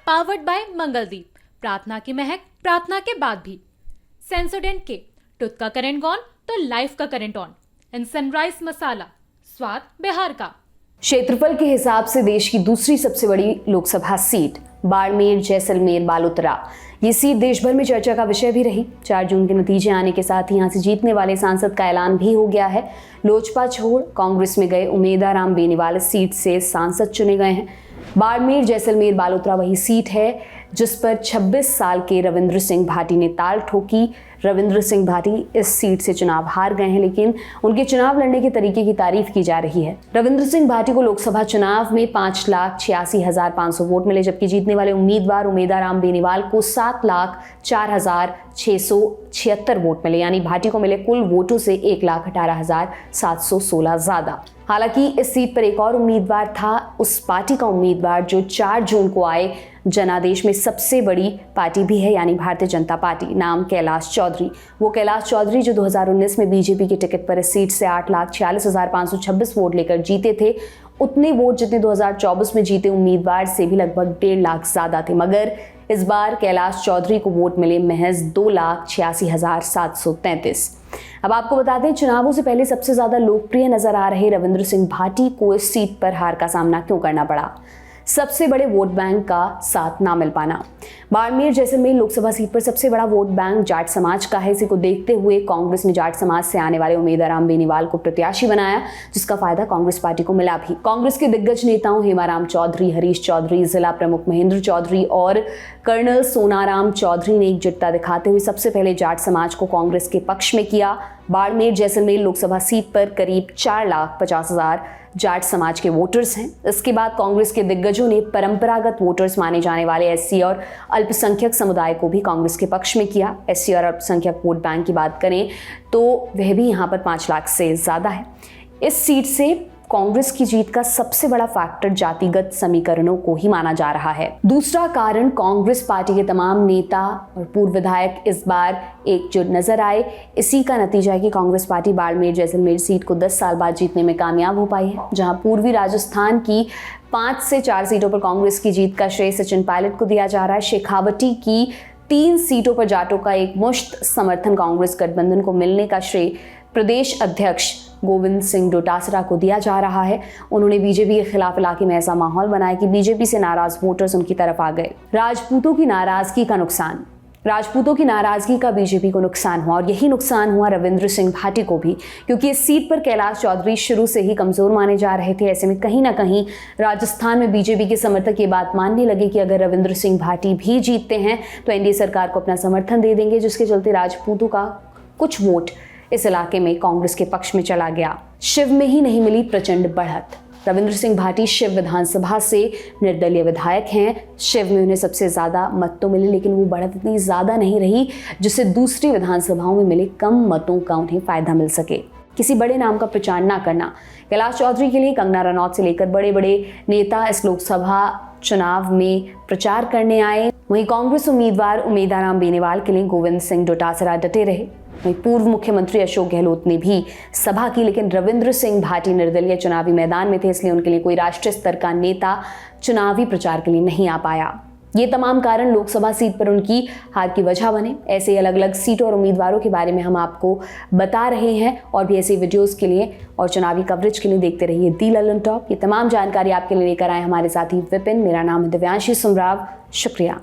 Powered by Mangaldeep. प्रार्थना की महक, प्रार्थना के बाद भी। सेंसोडेंट के टूथ का करंट गॉन तो लाइफ का करंट ऑन। एंड सनराइज मसाला, स्वाद बिहार का। क्षेत्रफल के हिसाब से देश की दूसरी सबसे बड़ी लोकसभा सीट बाड़मेर जैसलमेर बालोतरा। ये सीट देश भर में चर्चा का विषय भी रही। 4 जून के नतीजे आने के साथ ही यहां से जीतने वाले सांसद का ऐलान भी हो गया है। लोजपा छोड़ कांग्रेस में गए उमेदाराम बेनीवाल इस सीट से सांसद चुने गए हैं। बाड़मेर जैसलमेर बालोतरा वही सीट है जिस पर 26 साल के रविंद्र सिंह भाटी ने ताल ठोकी। रविंद्र सिंह भाटी इस सीट से चुनाव हार गए हैं, लेकिन उनके चुनाव लड़ने के तरीके की तारीफ की जा रही है। रविंद्र सिंह भाटी को लोकसभा चुनाव में 5,86,500 वोट मिले, जबकि जीतने वाले उम्मीदवार उमेदाराम बेनीवाल को 7,04,676 वोट मिले, यानी भाटी को मिले कुल वोटों से 1,18,716 ज्यादा। हालांकि इस सीट पर एक और उम्मीदवार था, उस पार्टी का उम्मीदवार जो 4 जून को आए जनादेश में सबसे बड़ी पार्टी भी है, यानी भारतीय जनता पार्टी, नाम कैलाश चौधरी। वो कैलाश चौधरी जो 2019 में बीजेपी के टिकट पर इस सीट से 8,46,526 वोट लेकर जीते थे। उतने वोट जितने 2024 में जीते उम्मीदवार से भी लगभग 1.5 लाख ज्यादा थे, मगर इस बार कैलाश चौधरी को वोट मिले महज 2,86,733। अब आपको बता दें, चुनावों से पहले सबसे ज्यादा लोकप्रिय नजर आ रहे रविंद्र सिंह भाटी को इस सीट पर हार का सामना क्यों करना पड़ा? सबसे बड़े वोट बैंक का साथ ना मिल पाना। बाड़मेर जैसलमेर लोकसभा सीट पर सबसे बड़ा वोट बैंक जाट समाज का है। इसी को देखते हुए कांग्रेस ने जाट समाज से आने वाले उमेदाराम बेनीवाल को प्रत्याशी बनाया, जिसका फायदा कांग्रेस पार्टी को मिला भी। कांग्रेस के दिग्गज नेताओं हेमाराम चौधरी, हरीश चौधरी, जिला प्रमुख महेंद्र चौधरी और कर्नल सोनाराम चौधरी ने एकजुटता दिखाते हुए सबसे पहले जाट समाज को कांग्रेस के पक्ष में किया। बाड़मेर जैसलमेर लोकसभा सीट पर करीब 4,50,000 जाट समाज के वोटर्स हैं। इसके बाद कांग्रेस के दिग्गजों ने परंपरागत वोटर्स माने जाने वाले एससी और अल्पसंख्यक समुदाय को भी कांग्रेस के पक्ष में किया। एससी और अल्पसंख्यक वोट बैंक की बात करें तो वह भी यहां पर 5 लाख से ज्यादा है। इस सीट से कांग्रेस की जीत का सबसे बड़ा फैक्टर जातिगत समीकरणों को ही माना जा रहा है। दूसरा कारण, कांग्रेस पार्टी के तमाम नेता और पूर्व विधायक इस बार एकजुट नजर आए। इसी का नतीजा है कि कांग्रेस पार्टी बाड़मेर जैसलमेर सीट को 10 साल बाद जीतने में कामयाब हो पाई है। जहां पूर्वी राजस्थान की 5 से 4 सीटों पर कांग्रेस की जीत का श्रेय सचिन पायलट को दिया जा रहा है। शेखावटी की 3 सीटों पर जाटों का एक मुश्त समर्थन कांग्रेस गठबंधन को मिलने का श्रेय प्रदेश अध्यक्ष गोविंद सिंह डोटासरा को दिया जा रहा है। उन्होंने बीजेपी के खिलाफ इलाके में ऐसा माहौल बनाया कि बीजेपी से नाराज वोटर्स उनकी तरफ आ गए। राजपूतों की नाराजगी का बीजेपी को नुकसान हुआ, और यही नुकसान हुआ रविंद्र सिंह भाटी को भी, क्योंकि इस सीट पर कैलाश चौधरी शुरू से ही कमजोर माने जा रहे थे। ऐसे में कहीं ना कहीं राजस्थान में बीजेपी के समर्थक ये बात मानने लगे कि अगर रविंद्र सिंह भाटी भी जीतते हैं तो एनडीए सरकार को अपना समर्थन दे देंगे, जिसके चलते राजपूतों का कुछ वोट इस इलाके में कांग्रेस के पक्ष में चला गया। शिव में ही नहीं मिली प्रचंड बढ़त। रविंद्र सिंह भाटी शिव विधानसभा से निर्दलीय विधायक हैं। शिव में उन्हें सबसे ज्यादा मत तो मिले, लेकिन वो बढ़त इतनी ज्यादा नहीं रही जिससे दूसरी विधानसभाओं में मिले कम मतों का उन्हें फायदा मिल सके। किसी बड़े नाम का प्रचार ना करना। कैलाश चौधरी के लिए कंगना रनौत से लेकर बड़े बड़े नेता इस लोकसभा चुनाव में प्रचार करने आए। वहीं कांग्रेस उम्मीदवार उमेदाराम बेनीवाल के लिए गोविंद सिंह डोटासरा डटे रहे। वहीं पूर्व मुख्यमंत्री अशोक गहलोत ने भी सभा की, लेकिन रविंद्र सिंह भाटी निर्दलीय चुनावी मैदान में थे, इसलिए उनके लिए कोई राष्ट्रीय स्तर का नेता चुनावी प्रचार के लिए नहीं आ पाया। ये तमाम कारण लोकसभा सीट पर उनकी हार की वजह बने। ऐसे अलग अलग सीटों और उम्मीदवारों के बारे में हम आपको बता रहे हैं, और भी ऐसे वीडियोस के लिए और चुनावी कवरेज के लिए देखते रहिए दी ललन टॉप। ये तमाम जानकारी आपके लिए लेकर आए हमारे साथी विपिन। मेरा नाम है दिव्यांशी सुमराव। शुक्रिया।